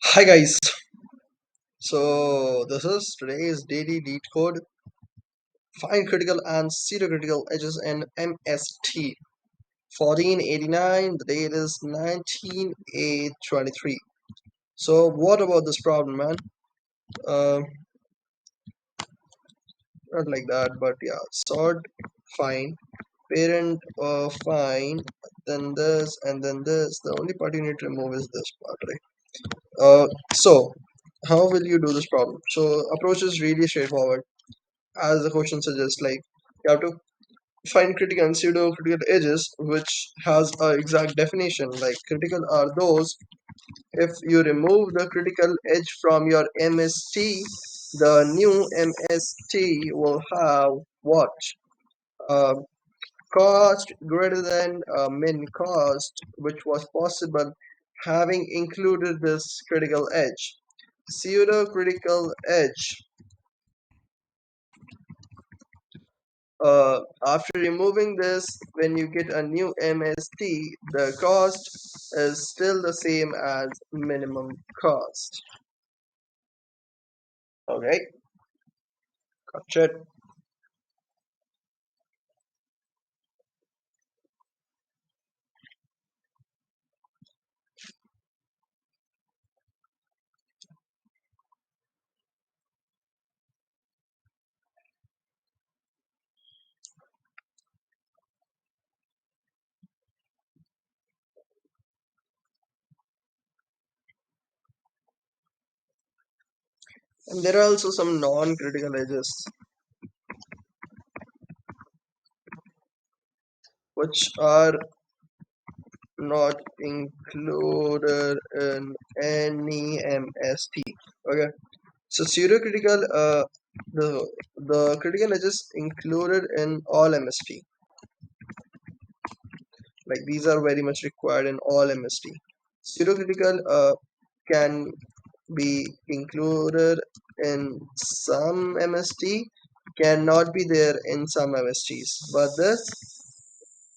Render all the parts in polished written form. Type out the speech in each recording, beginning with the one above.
Hi guys, so this is today's daily Leetcode. Find critical and pseudo-critical edges in MST 1489. The date is 19/8/23. So what about this problem, man? Uh, Not like that, but yeah, sort, find, parent, find, then this, and then this. The only part you need to remove is this part, right? So how will you do this problem? So approach is really straightforward, as the question suggests. Like, you have to find critical and pseudo critical edges, which has a exact definition. Like, critical are those if you remove the critical edge from your MST, the new MST will have what? uh, Cost greater than min cost, which was possible having included this critical edge. Pseudo critical edge, after removing this, when you get a new MST, the cost is still the same as minimum cost. Okay, gotcha. And there are also some non-critical edges which are not included in any MST. Okay, so pseudo-critical, the critical edges included in all MST. Like, these are very much required in all MST. Pseudo-critical can be included in some MST, cannot be there in some MSTs, but this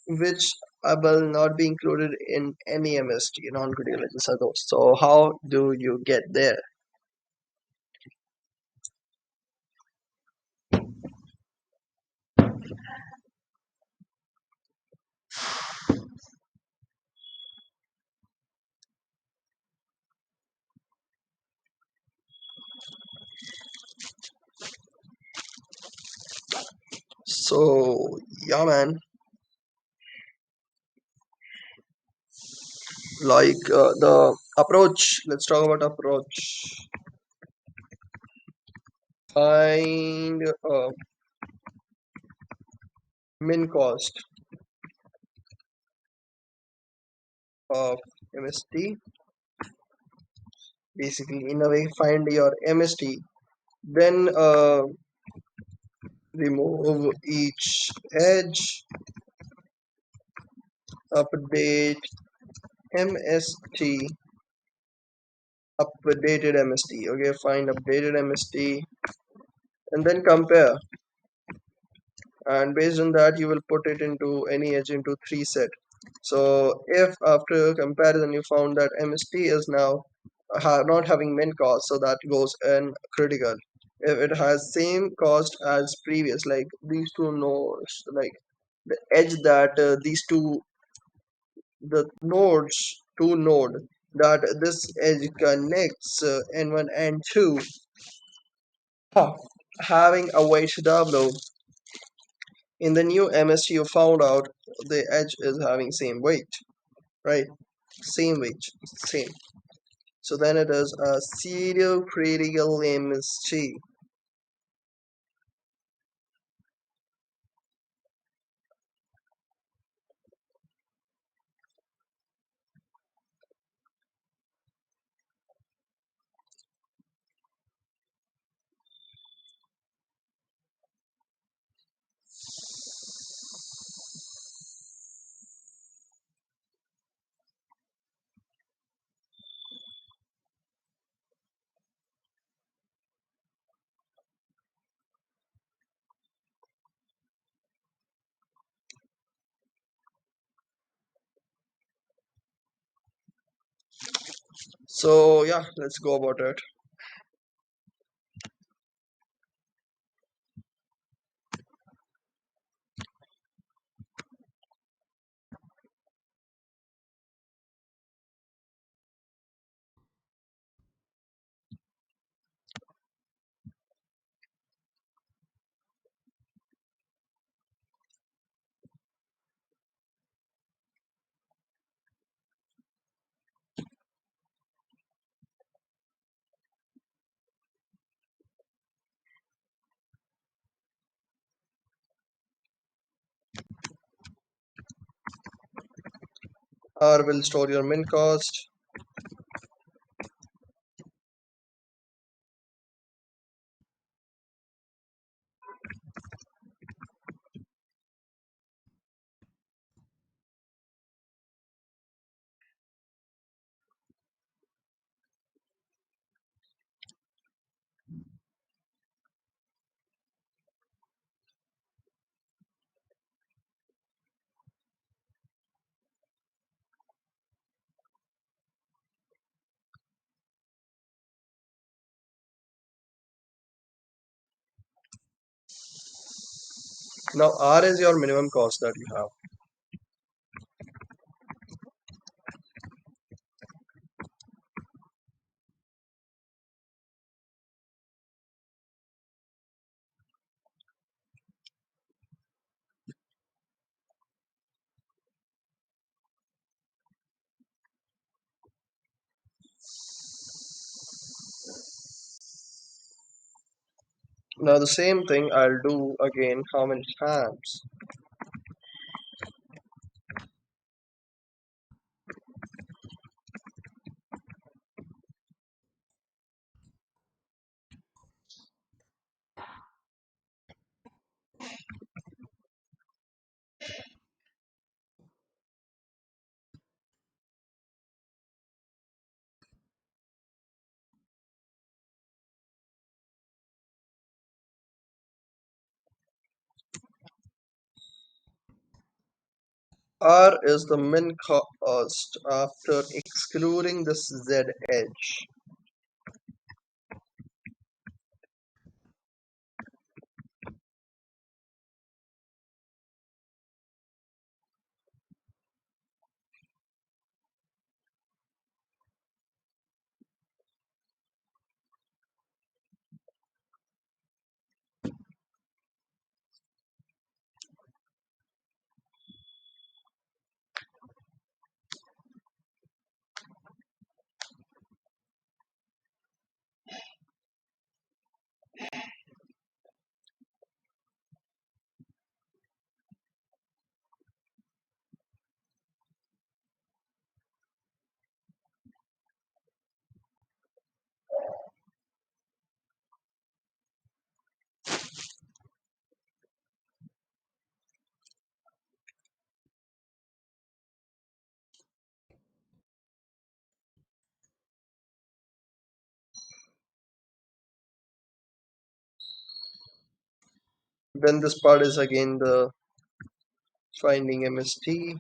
which will not be included in any MST, non-critical edges are those. So how do you get there? So yeah, man, like the approach. Let's talk about approach. Find min cost of MST. Basically, in a way, find your MST. Then remove each edge. Update MST. Updated MST. Okay, find updated MST, and then compare. And based on that, you will put it into any edge into three set. So if after comparison you found that MST is now not having min cost, so that goes in critical. If it has same cost as previous, like these two nodes, like the edge that these two, the nodes, two node that this edge connects n1 and 2, having a weight w, in the new MST you found out the edge is having same weight, right? Same weight, same. So then it is a pseudo-critical MST. So yeah, let's go about it. R will store your min cost. Now R is your minimum cost that you have. Now the same thing I'll do again how many times? R is the min cost after excluding this Z edge. Then this part is again the finding MST.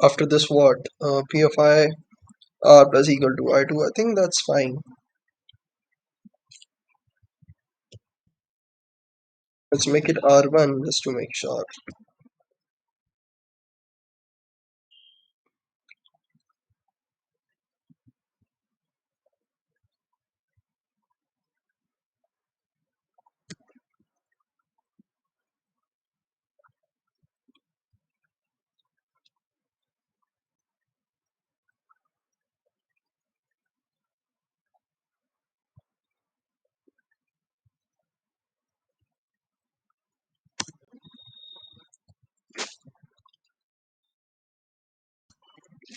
After this, what? P of I R plus equal to I2. I think that's fine. Let's make it R1 just to make sure.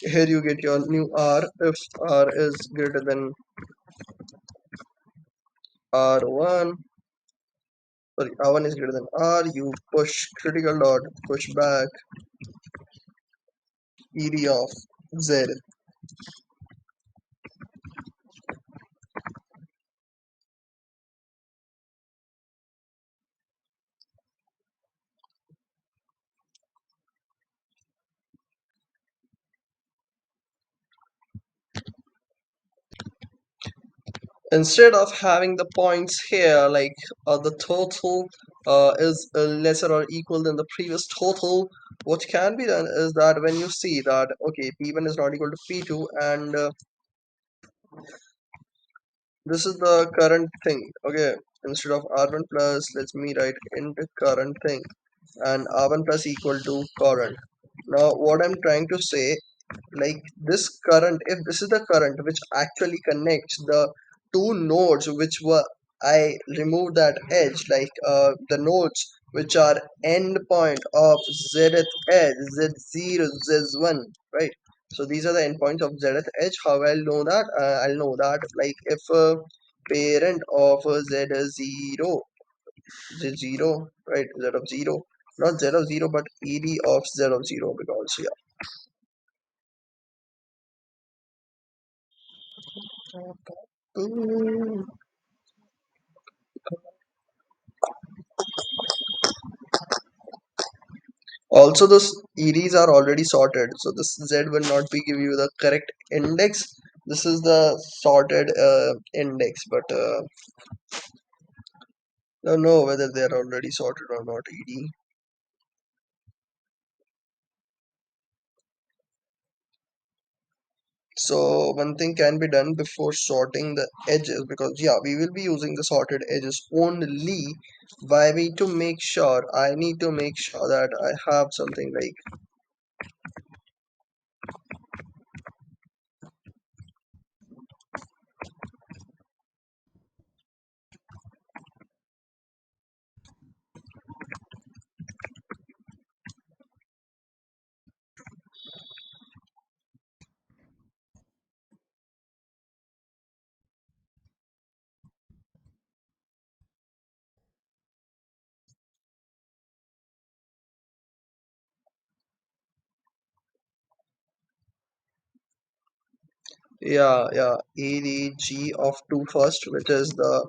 Here you get your new R. If R is greater than R1, sorry, R1 is greater than R, you push critical dot push back ED of Z. Instead of having the points here, like the total is lesser or equal than the previous total, what can be done is that when you see that, okay, P1 is not equal to P2, and this is the current thing, okay, instead of R1 plus, let me write into current thing, and R1 plus equal to current. Now, what I'm trying to say, like this current, if this is the current which actually connects the two nodes which were, I removed that edge, like the nodes which are end point of zth edge, z0, z1, right? So these are the endpoints of zth edge. How I'll know that? I'll know that like if parent of z0, z0, right, z of 0, not z of 0 but ed of z of 0, because yeah. Mm. Also, those EDs are already sorted, so this Z will not be give you the correct index. This is the sorted index, but don't know whether they are already sorted or not. ED. So one thing can be done before sorting the edges, because yeah, we will be using the sorted edges only. Why we to make sure? I need to make sure that I have something like, yeah, EDG of 2 first, which is the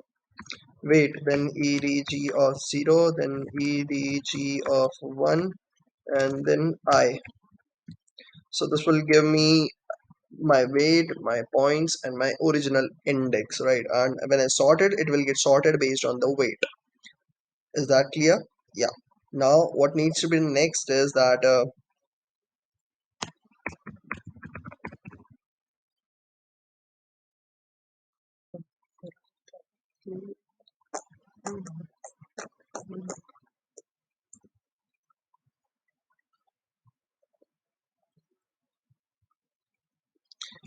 wait, then EDG of 0, then EDG of 1, and then I. So this will give me my weight, my points, and my original index, right? And when I sort it, it will get sorted based on the weight. Is that clear? Yeah. Now, what needs to be next is that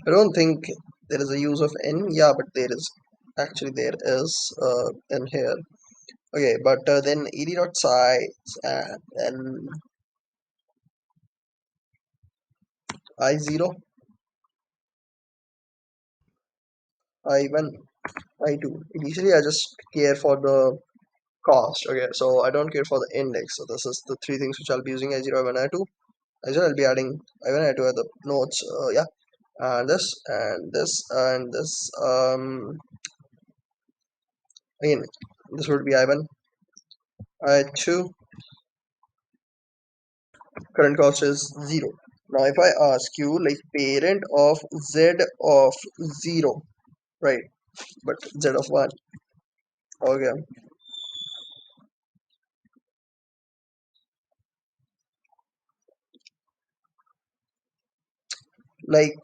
I don't think there is a use of n. Yeah, but there is. Actually, there is in here. Okay, but then ed dot size and then I0, I1, I2. Initially, I just care for the cost. Okay, so I don't care for the index. So this is the three things which I'll be using: I0, I1, I2. I0, I'll be adding I1, I2 at the nodes. Yeah, and this and this and this. Again, this would be I1, I2. Current cost is 0. Now, if I ask you like parent of z of 0, right? But z of 1, okay. Like,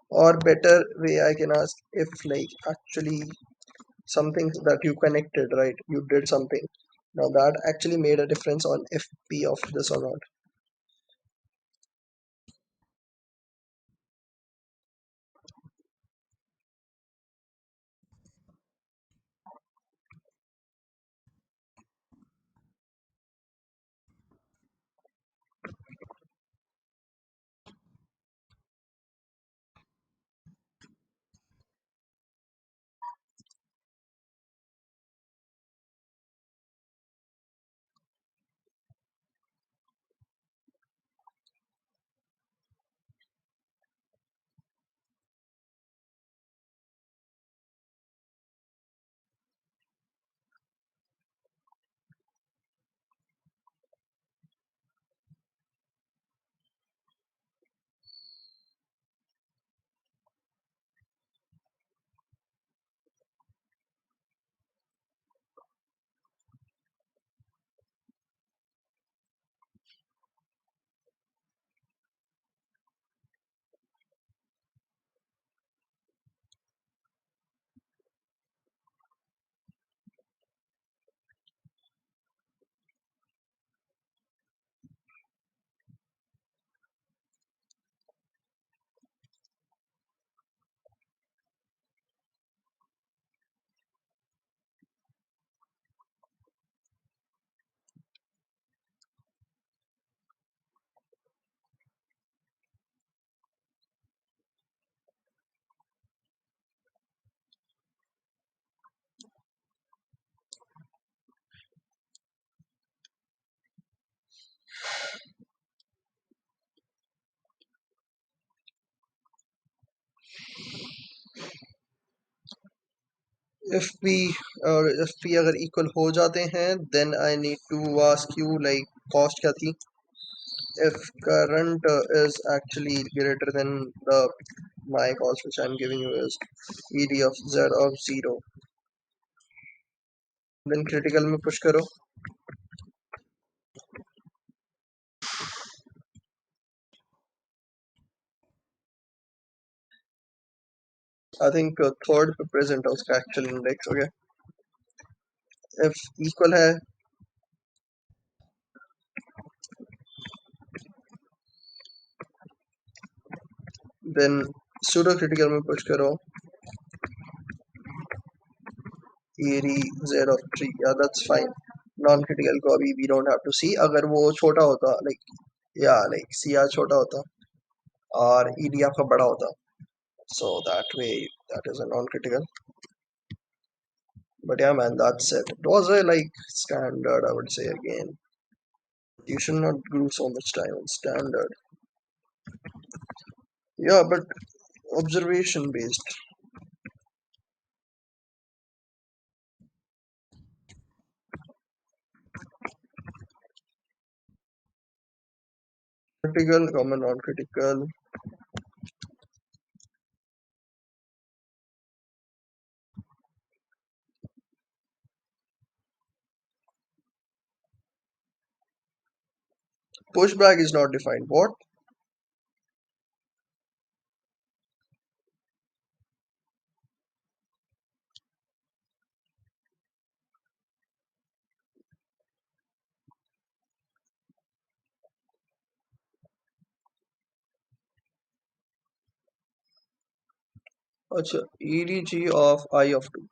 or better way I can ask, if like actually something that you connected, right? You did something. Now that actually made a difference on FP of this or not. If we if we अगर equal हो जाते हैं, then I need to ask you like cost क्या थी? If current is actually greater than the my cost which I'm giving you is ED of Z of 0, then critical में push करो. I think third पे present है उसका actual index. Okay, if equal है, then pseudo critical में push करो ED Z of 3. Yeah, that's fine. Non critical को अभी we don't have to see. अगर वो छोटा होता like yeah like CR छोटा होता और ED आपका बड़ा होता, so that way that is a non critical. But yeah, man, that's it. It was a like standard, I would say again. You should not do so much time on standard. Yeah, but observation based. Critical, common, non-critical. Pushback is not defined. What? Acha, EDG of I of 2.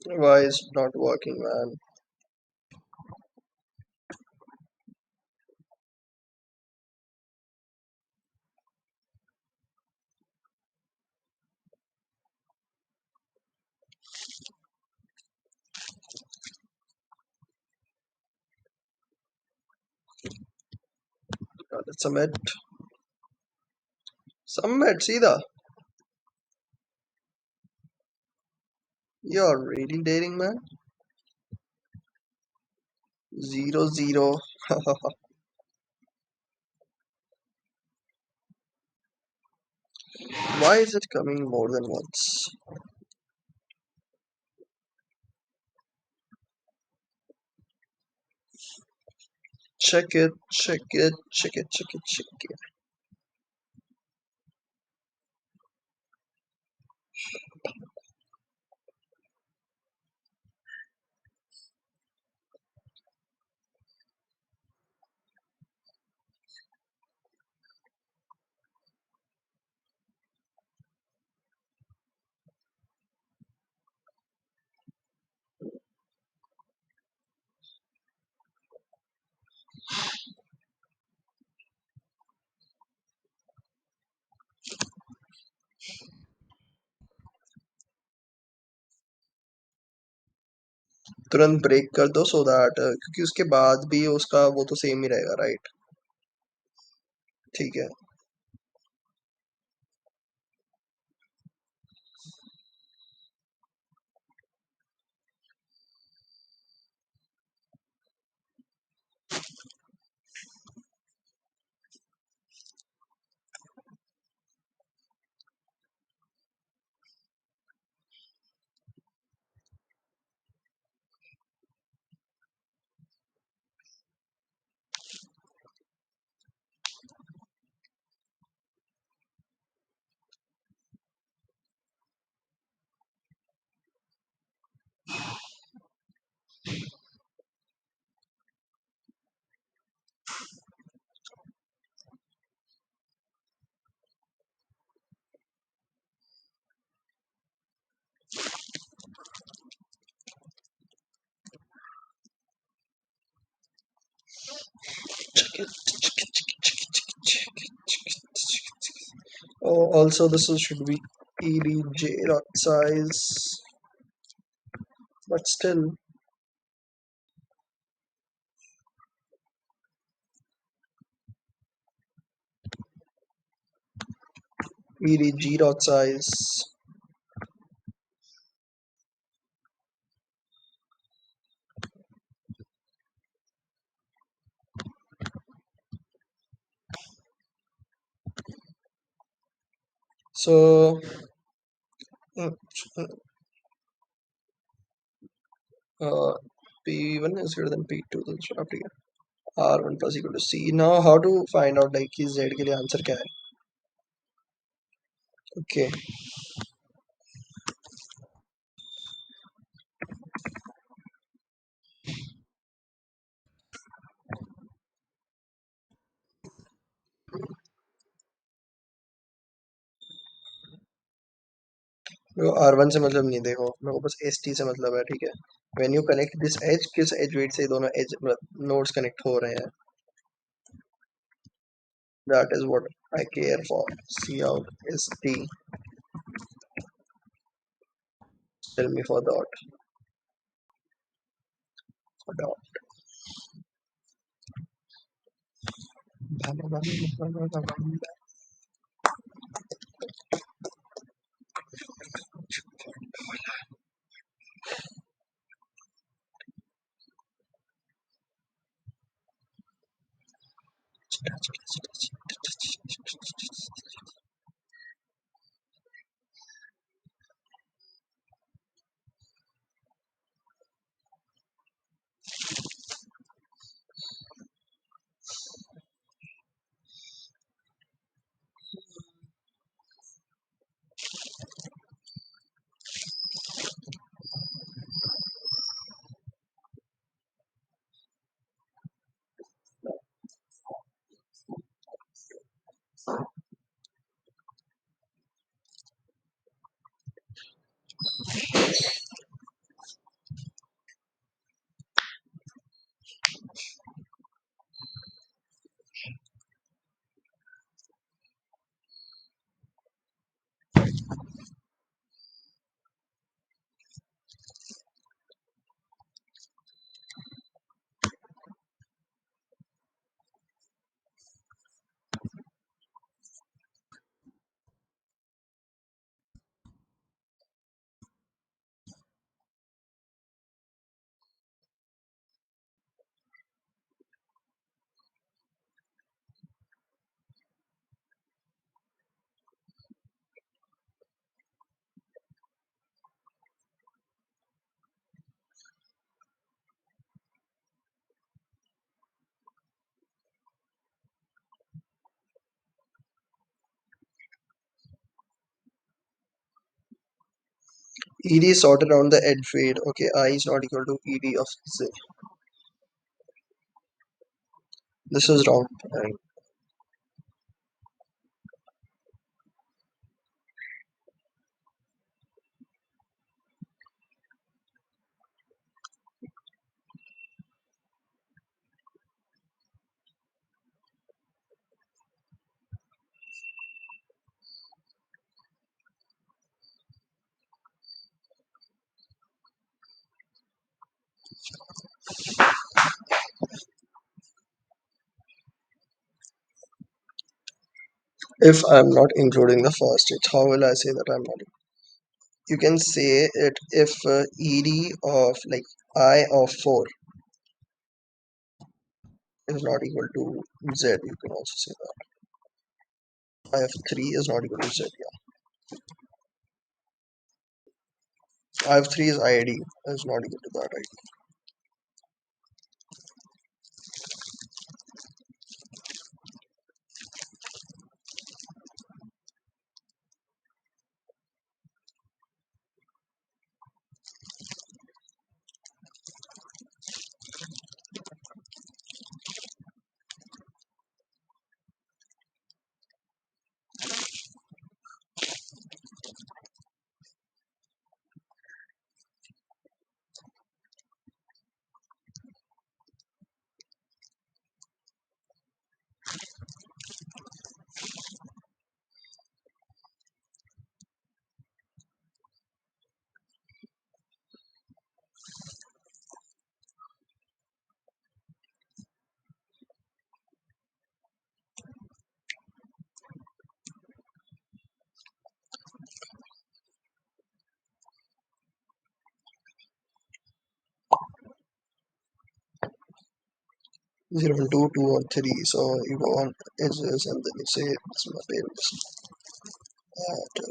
Why is it not working, man? Let's submit. Submit, सीधा. You're really daring, man. 0 0. Why is it coming more than once? Check it, check it, check it, check it, check it. तुरंत break कर दो so that क्योंकि उसके बाद भी उसका वो तो सेम ही रहेगा, राइट? ठीक है. Oh, also this should be edj dot size, but still edg dot size. So uh, uh, p1 is greater than p2, तो शराब ठीक है. r1 plus equal to c. Now how to find out like कि z के लिए answer क्या है? Okay. मेरे को R1 से मतलब नहीं, देखो मेरे को बस ST से मतलब है, ठीक है. When you connect this edge, किस edge weight से ये दोनों edge nodes connect हो रहे हैं, that is what I care for. See out ST. Tell me for that. ED is sorted around the edge fade. Okay, I is not equal to ED of Z. This is wrong. And if I'm not including the first stage, how will I say that I'm not? You can say it if ED of like I of 4 is not equal to Z. You can also say that I of 3 is not equal to Z. Yeah, I of 3 is ID is not equal to that. Right? 0 and 2, 2 or 3. So you go on edges and then you say it's my parents. At,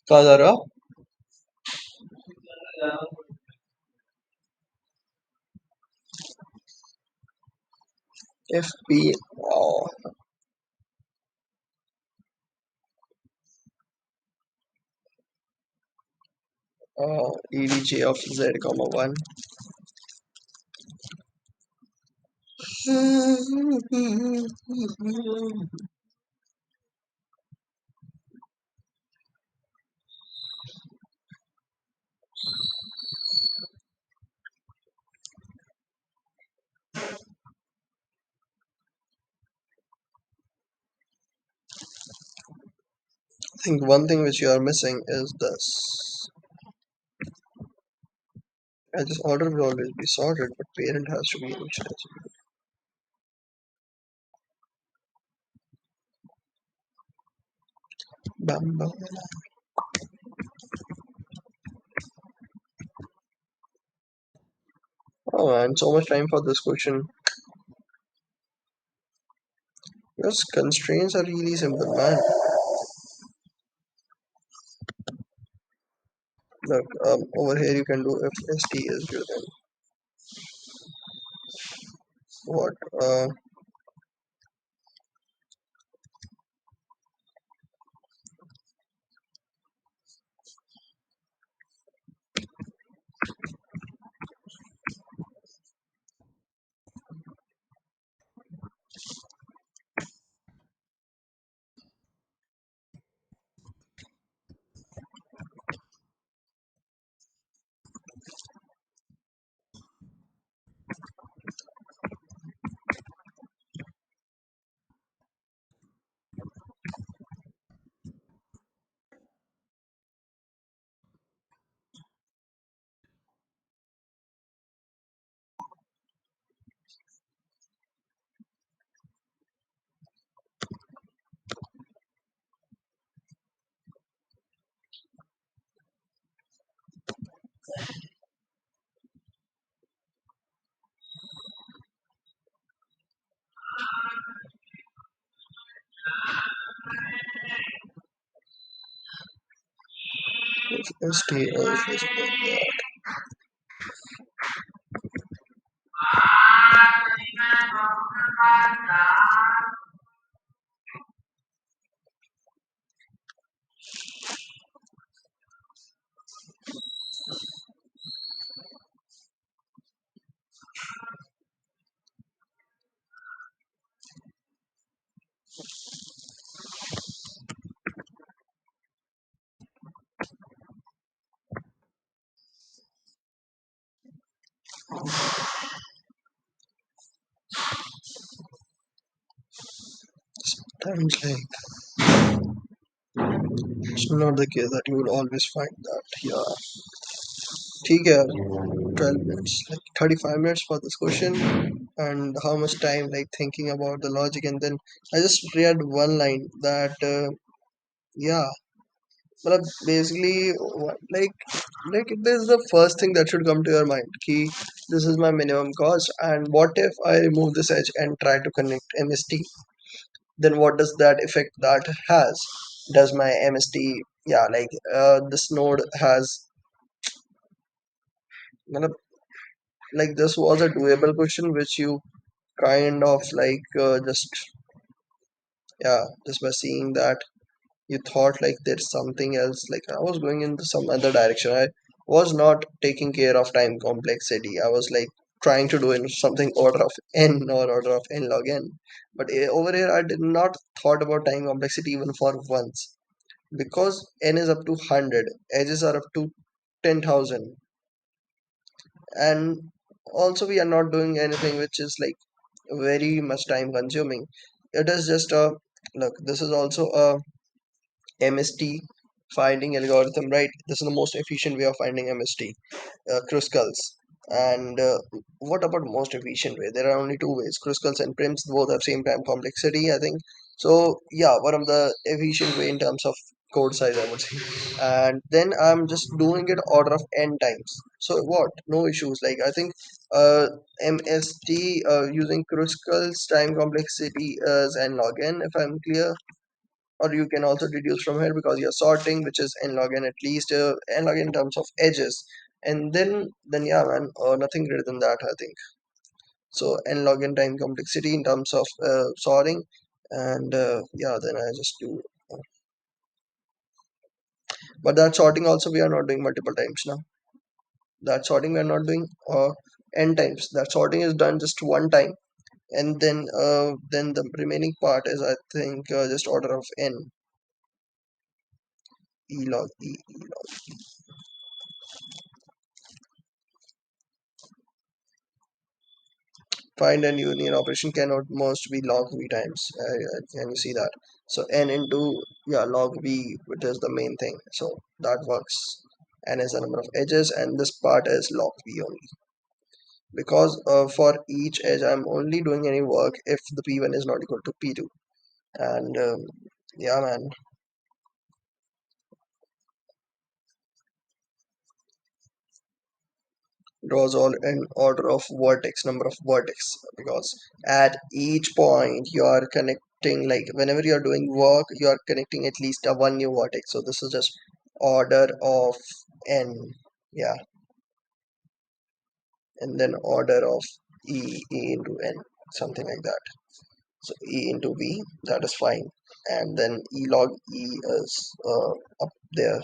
कहाँ जा रहा FP, EDJ of Z comma 1. I think one thing which you are missing is this. This order will always be sorted, but parent has to be initialized. Bam, bam. Oh man, so much time for this question. Because constraints are really simple, man. Look, over here you can do if st is greater than what? If st is less than that. Times like it's not the case that you will always find that. Yeah, ठीक है. 12 minutes, like 35 minutes for this question, and how much time like thinking about the logic, and then I just read one line that yeah, but basically this is the first thing that should come to your mind. Key, this is my minimum cost, and what if I remove this edge and try to connect MST? Then what does that effect that has? Does my MST, yeah, like this node has, matlab, like this was a doable question which you kind of like just, yeah, just by seeing that you thought like there's something else, like I was going into some other direction. I was not taking care of time complexity. I was like trying to do in something order of n or order of n log n, but over here I did not thought about time complexity even for once, because n is up to 100, edges are up to 10,000, and also we are not doing anything which is like very much time consuming. It is just a, look, this is also a MST finding algorithm, right? This is the most efficient way of finding MST, Kruskal's. And what about most efficient way? There are only two ways: Kruskal's and Prims. Both have same time complexity, I think. So yeah, one of the efficient way in terms of code size, I would say. And then I'm just doing it order of n times. So what? No issues. Like I think MST using Kruskal's time complexity is n log n, if I'm clear, or you can also deduce from here because you're sorting, which is n log n, at least n log n in terms of edges, and then yeah man, nothing greater than that, I think. So n log n time complexity in terms of sorting, and yeah, then I just do. But that sorting also we are not doing multiple times now. That sorting we are not doing n times. That sorting is done just one time, and then the remaining part is, I think, just order of n, e log e log. Find and union operation cannot most be log v times. Can you see that? So n into, yeah, log v, which is the main thing. So that works. N is the number of edges, and this part is log v only. Because for each edge, I'm only doing any work if the p1 is not equal to p2. And yeah, man, draws all in order of vertex, number of vertex, because at each point you are connecting, like whenever you are doing work, you are connecting at least a one new vertex. So this is just order of n, yeah, and then order of e into n, something like that. So e into v, that is fine, and then e log e is up there.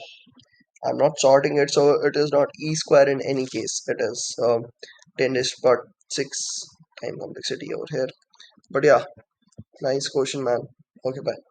I'm not sorting it, so it is not e square in any case. It is 10 is but 6 time complexity over here. But yeah, nice question, man. Okay, bye.